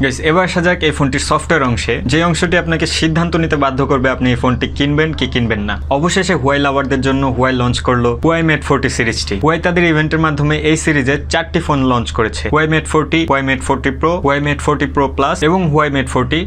Guys এবার আসা যাক এই ফোনটির সফটওয়্যার অংশে, যে অংশটি আপনাকে সিদ্ধান্ত নিতে বাধ্য করবে আপনি এই ফোনটি কিনবেন কি কিনবেন না। অবশেষে হুয়াই লাভারদের জন্য হুয়াই লঞ্চ করলো হুয়াই মেট 40 সিরিজটি। হুয়াই তাদের ইভেন্টের মাধ্যমে এই সিরিজে 4টি ফোন লঞ্চ করেছে, হুয়াই মেট 40, হুয়াই মেট 40 প্রো, হুয়াই মেট 40 প্রো প্লাস এবং হুয়াই মেট 40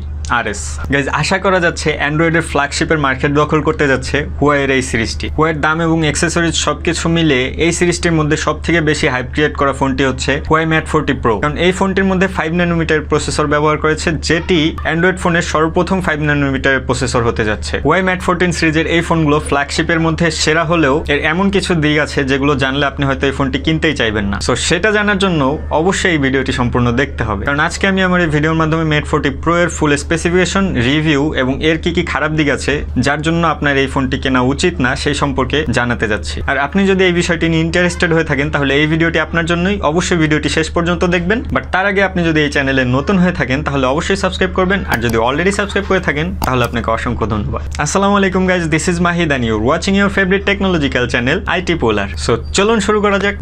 RS। গাইজ আশা করা যাচ্ছে অ্যান্ড্রয়েডের ফ্ল্যাগশিপের মার্কেট দখল করতে যাচ্ছে হুয়াইয়ের এই সিরিজটি। হুয়াইয়ের দাম এবং অ্যাক্সেসরিজ সবকিছু মিলে এই সিরিজটির মধ্যে সবথেকে বেশি হাইপ ক্রিয়েট করা ফোনটি হচ্ছে হুয়াই মেট 40 প্রো, কারণ এই ফোনটির মধ্যে 5 ন্যানোমিটার প্রসেসর ব্যবহার করেছে, যেটি অ্যান্ড্রয়েড ফোনের সর্বপ্রথম 5 ন্যানোমিটারের প্রসেসর হতে যাচ্ছে। হুয়াই মেট 14 সিরিজের এই ফোনগুলো ফ্ল্যাগশিপের মধ্যে সেরা হলেও এর এমন কিছু দিক আছে যেগুলো জানলে আপনি হয়তো এই ফোনটি কিনতেই চাইবেন না। সো সেটা জানার জন্য অবশ্যই এই ভিডিওটি সম্পূর্ণ দেখতে হবে, কারণ আজকে আমি আমার এই ভিডিওর মাধ্যমে মেট 40 প্রো এর ফুল স্পেসিফিকেশন, রিভিউ এবং এর কি কি খারাপ দিক আছে যার জন্য আপনার এই ফোনটি কেনা উচিত না সেই সম্পর্কে জানাতে যাচ্ছি। আর আপনি যদি এই বিষয়টি নিয়ে ইন্টারেস্টেড হয়ে থাকেন তাহলে এই ভিডিওটি আপনার জন্যই, অবশ্যই ভিডিওটি শেষ পর্যন্ত দেখবেন। বাট তার আগে আপনি যদি এই চ্যানেলে নতুন হয়ে থাকেন তাহলে অবশ্যই সাবস্ক্রাইব করবেন, আর যদি অলরেডি সাবস্ক্রাইব করে থাকেন তাহলে আপনাকে অসংখ্য ধন্যবাদ। আসসালামু আলাইকুম guys, this is Mahid and you're watching your favorite technological channel IT Polar। So চলুন শুরু করা যাক।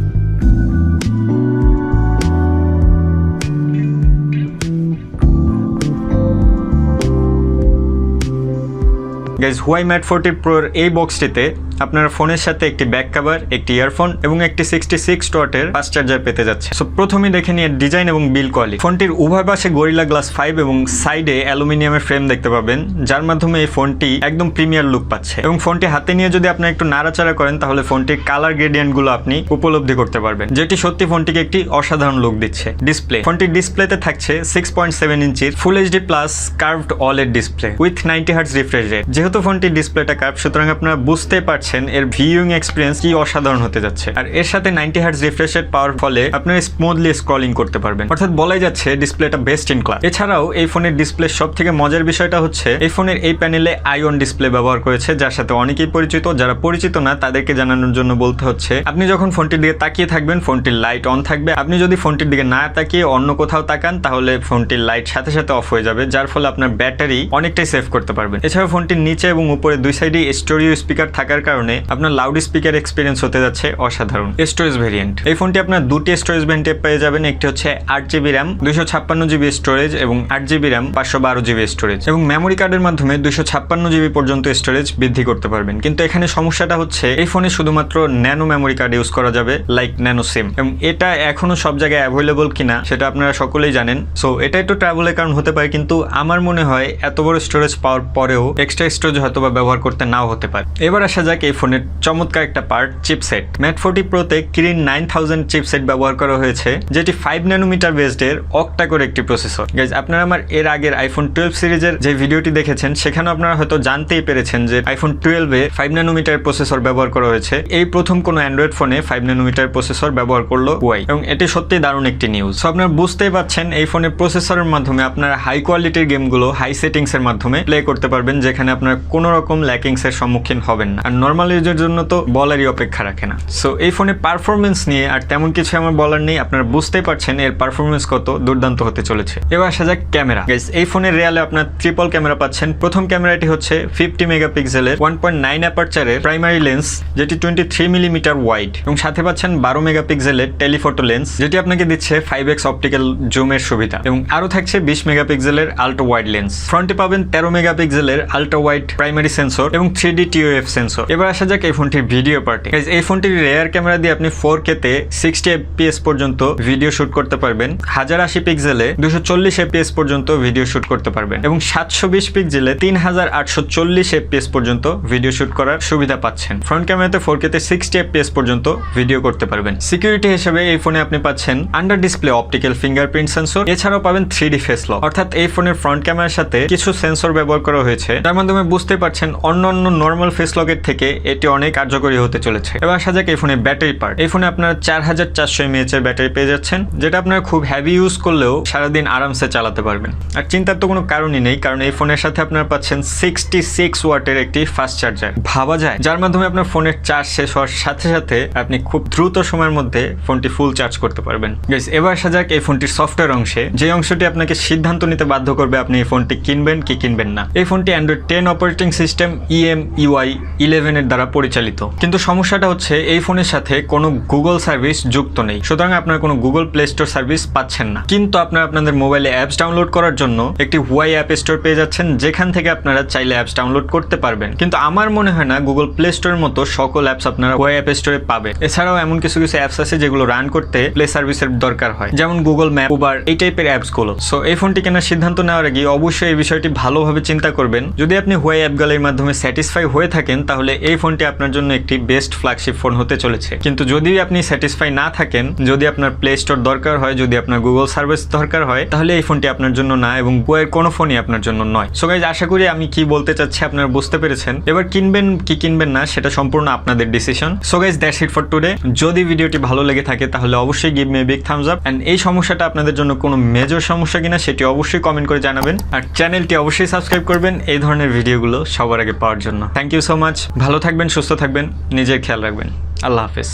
গাইজ হুয়াই মেট 40 প্রোর এই বক্সটিতে আপনার ফোনের সাথে একটি ব্যাক কভার, একটি ইয়ারফোন এবং একটি 66 ওয়াটের ফাস্ট চার্জার পেতে যাচ্ছে। সো প্রথমেই দেখে নিয়ে ডিজাইন এবং বিল কোয়ালিটি। ফোনটির উভয় পাশে গরিলা গ্লাস 5 এবং সাইডে অ্যালুমিনিয়ামের ফ্রেম দেখতে পাবেন, যার মাধ্যমে এই ফোনটি একদম প্রিমিয়ার লুক পাচ্ছে। এবং ফোনটি হাতে নিয়ে যদি আপনি একটু নাড়াচাড়া করেন তাহলে ফোনটির কালার গ্রেডিয়েন্ট গুলো আপনি উপলব্ধি করতে পারবেন, যেটি সত্যি ফোনটিকে একটি অসাধারণ লুক দিচ্ছে। ডিসপ্লে, ফোনটির ডিসপ্লেতে থাকছে 6.7 ইঞ্চির full HD plus curved OLED display with 90 hertz refresh rate. যেহেতু ফোনটির ডিসপ্লেটা কার্ভ, সুতরাং আপনারা বুঝতে পারছেন এর ভিউইং এক্সপিরিয়েন্স কি অসাধারণ হতে যাচ্ছে। আর এর সাথে 90 হার্টজ রিফ্রেশ রেট পাওয়ার ফলে আপনারা স্মুথলি স্ক্রলিং করতে পারবেন, অর্থাৎ বলাই যাচ্ছে ডিসপ্লেটা বেস্ট ইন ক্লাস। এছাড়াও এই ফোনের ডিসপ্লে সবথেকে মজার বিষয়টা হচ্ছে এই ফোনের এই প্যানেলে আইওন ডিসপ্লে ব্যবহার করেছে, যার সাথে অনেকেই পরিচিত। যারা পরিচিত না তাদেরকে জানানোর জন্য বলতে হচ্ছে, আপনি যখন ফোনটির দিকে তাকিয়ে থাকবেন ফোনটির লাইট অন থাকবে। আপনি যদি ফোনটির দিকে না তাকিয়ে অন্য কোথাও তাকান তাহলে ফোনটির লাইট সাথে সাথে অফ হয়ে যাবে, যার ফলে আপনার ব্যাটারি অনেকটাই সেভ করতে পারবেন। এছাড়াও ফোনটির নিচে এবং উপরে দুই সাইডে স্টোরিও স্পিকার থাকার কারণে আপনার লাউড স্পিকার এক্সপিরিয়েন্স হতে যাচ্ছে অসাধারণ। স্টোরেজ ভেরিয়েন্ট, এই ফোনটি আপনার দুটি স্টোরেজ ভেরিয়েন্টে পেয়ে যাবেন। একটি হচ্ছে 8GB র্যাম 256GB স্টোরেজ এবং 8GB র্যাম 512GB স্টোরেজ, এবং মেমোরি কার্ডের মাধ্যমে 256GB পর্যন্ত স্টোরেজ বৃদ্ধি করতে পারবেন। কিন্তু এখানে সমস্যাটা হচ্ছে এই ফোনে শুধুমাত্র ন্যানো মেমোরি কার্ড ইউজ করা যাবে, লাইক ন্যানো সিম, এবং এটা এখনো সব জায়গায় অ্যাভেলেবল কিনা সেটা আপনারা সকলেই জানেন। সো এটা একটু ট্রাভেলের কারণ হতে পারে, কিন্তু আমার মনে হয় এত বড় স্টোরেজ পাওয়ার পরেও এক্সট্রা স্টোরেজ হয়তো বা ব্যবহার করতে নাও হতে পারে। এবার আসা যাক এই ফোনের চমৎকার একটা পার্ট, চিপসেট। মেট 40 প্রোতে কিরিন 9000 চিপসেট ব্যবহার করা হয়েছে, যেটি 5 ন্যানোমিটার বেসড এর অক্টা করে একটি প্রসেসর। গাইজ আপনারা আমার এর আগের আইফোন 12 সিরিজের যে ভিডিওটি দেখেছেন সেখানে আপনারা হয়তো জানতেই পেরেছেন যে আইফোন 12 এ 5 ন্যানোমিটার প্রসেসর ব্যবহার করা হয়েছে। এই প্রথম কোনো অ্যান্ড্রয়েড ফোনে 5 ন্যানোমিটার প্রসেসর ব্যবহার করলো হুয়াই, এবং এটি সত্যি দারুণ একটি নিউজ। সো আপনারা বুঝতেই পারছেন এই ফোনের প্রসেসরের মাধ্যমে আপনারা হাই কোয়ালিটির গেমগুলো হাই সেটিংস এর মাধ্যমে প্লে করতে পারবেন, যেখানে আপনার কোনো রকম ল্যাকিংস এর সম্মুখীন হবেন না। আর নর্মাল ইউজার জন্য তো বলারই অপেক্ষা রাখে না। সো এই ফোনে পারফরমেন্স নিয়ে আর তেমন কিছু আমার বলার নেই, আপনারা বুঝতেই পারছেন এর পারফরমেন্স কত দুর্দান্ত হতে চলেছে। এবার আসা যাক ক্যামেরা। গাইস এই ফোনের রিয়ালে আপনার ট্রিপল ক্যামেরা পাচ্ছেন। প্রথম ক্যামেরাটি হচ্ছে 50 মেগাপিক্সেলের 1.9 অ্যাপারচারের প্রাইমারি লেন্স, যেটি 23 মিলিমিটার ওয়াইড, এবং সাথে পাচ্ছেন 12 মেগাপিক্সেলের টেলিফোটো লেন্স, যেটি আপনাকে দিচ্ছে 5x অপটিক্যাল জুমের সুবিধা, এবং আরো থাকছে 20 মেগাপিক্সেলের আল্ট্রা ওয়াইড লেন্স। ফ্রন্টে পাবেন 13 মেগাপিক্সেলের আল্ট্রা ওয়াইড প্রাইমারি সেন্সর এবং 3D TOF সেন্সর। এবার আসা যাক এই ফোনটির ভিডিও পার্টে। এই ফোনটির রেয়ার ক্যামেরা দিয়ে আপনি 4K তে 60 FPS পর্যন্ত ভিডিও শুট করতে পারবেন, 1080 পিক্সেলে 240 FPS পর্যন্ত ভিডিও শুট করতে পারবেন, এবং 720 পিক্সেলে 3840 FPS পর্যন্ত ভিডিও শুট করার সুবিধা পাচ্ছেন। ফ্রন্ট ক্যামেরাতে 4K তে 60 FPS পর্যন্ত ভিডিও করতে পারবেন। সিকিউরিটি হিসেবে এই ফোনে আপনি পাচ্ছেন under display optical fingerprint sensor, এছাড়াও পাবেন 3D ফেস লক, অর্থাৎ এই ফোনের ফ্রন্ট ক্যামেরার সাথে কিছু সেন্সর ব্যবহার করা হয়েছে, যার মাধ্যমে বুঝতে পারছেন অন্যান্য নর্মাল ফেস লকের থেকে এটি অনেক কার্যকরী হতে চলেছে। এবার আসা যাক এই ফোনের ব্যাটারি পার্ট। এই ফোনে আপনারা 4400 mAh এর ব্যাটারি পেয়ে যাচ্ছেন, যেটা আপনারা খুব হেভি ইউজ করলেও সারাদিন আরামসে চালাতে পারবেন। আর চিন্তার তো কোনো কারণই নেই, কারণ এই ফোনের সাথে আপনারা পাচ্ছেন 66 ওয়াটের একটি ফাস্ট চার্জার, ভাবা যায়, যার মাধ্যমে আপনার ফোনের চার্জ শেষ হওয়ার সাথে সাথে আপনি খুব দ্রুত সময়ের মধ্যে ফোনটি ফুল চার্জ করতে পারবেন। গাইস এবার আসা যাক এই ফোনটির সফটওয়্যার অংশে, যে অংশটি আপনাকে সিদ্ধান্ত নিতে বাধ্য করবে আপনি এই ফোনটি কিনবেন কি কিনবেন না। এই ফোনটি অ্যান্ড্রয়েড 10 অপারেটিং সিস্টেম EMUI 11 এর ফোনের দ্বারা পরিচালিত। কিন্তু সমস্যাটা হচ্ছে এই ফোনের সাথে কোনো গুগল সার্ভিস যুক্ত নেই, সুতরাং আপনারা কোনো গুগল প্লে স্টোর সার্ভিস পাচ্ছেন না। কিন্তু আপনারা আপনাদের মোবাইলে অ্যাপস ডাউনলোড করার জন্য একটি হুয়াই অ্যাপ স্টোর পেয়ে যাচ্ছেন, যেখান থেকে আপনারা চাইলে অ্যাপস ডাউনলোড করতে পারবেন। কিন্তু আমার মনে হয় না গুগল প্লে স্টোরের মতো সকল অ্যাপস আপনারা হুয়াই অ্যাপ স্টোরে পাবেন। এছাড়াও এমন কিছু কিছু অ্যাপস আছে যেগুলো রান করতে প্লে সার্ভিসের দরকার হয়, যেমন গুগল ম্যাপ, উবার, এই টাইপের অ্যাপসগুলো। সো এই ফোনটি কেনার সিদ্ধান্ত নেওয়ার আগে অবশ্যই এই বিষয়টি ভালোভাবে চিন্তা করবেন। যদি আপনি হুয়াই অ্যাপ গ্যালারির মাধ্যমে স্যাটিসফাই হয়ে থাকেন, তাহলে এই ফোনটি আপনার জন্য একটি বেস্ট ফ্ল্যাগশিপ ফোন হতে চলেছে। কিন্তু যদি আপনি স্যাটিসফাই না থাকেন, যদি আপনার প্লে স্টোর দরকার হয়, যদি আপনার গুগল সার্ভিস দরকার হয়, তাহলে এই ফোনটি আপনার জন্য না, এবং হুয়াইয়ের কোনো ফোনই আপনার জন্য নয়। সো গাইজ, আশা করি আমি কি বলতে চাচ্ছি আপনারা বুঝতে পেরেছেন। এবার কিনবেন কি কিনবেন না সেটা সম্পূর্ণ আপনাদের decision. So guys, that's it for today. যদি ভিডিওটি ভালো লেগে থাকে তাহলে অবশ্যই give me a big thumbs up, and এই সমস্যাটা আপনাদের জন্য কোনো মেজর সমস্যা কিনা সেটি অবশ্যই কমেন্ট করে জানাবেন, আর চ্যানেলটি অবশ্যই সাবস্ক্রাইব করবেন এই ধরনের ভিডিওগুলো সবার আগে পাওয়ার জন্য। Thank you so much. ভালো থাকবেন, সুস্থ থাকবেন, নিজের খেয়াল রাখবেন। আল্লাহ হাফেজ।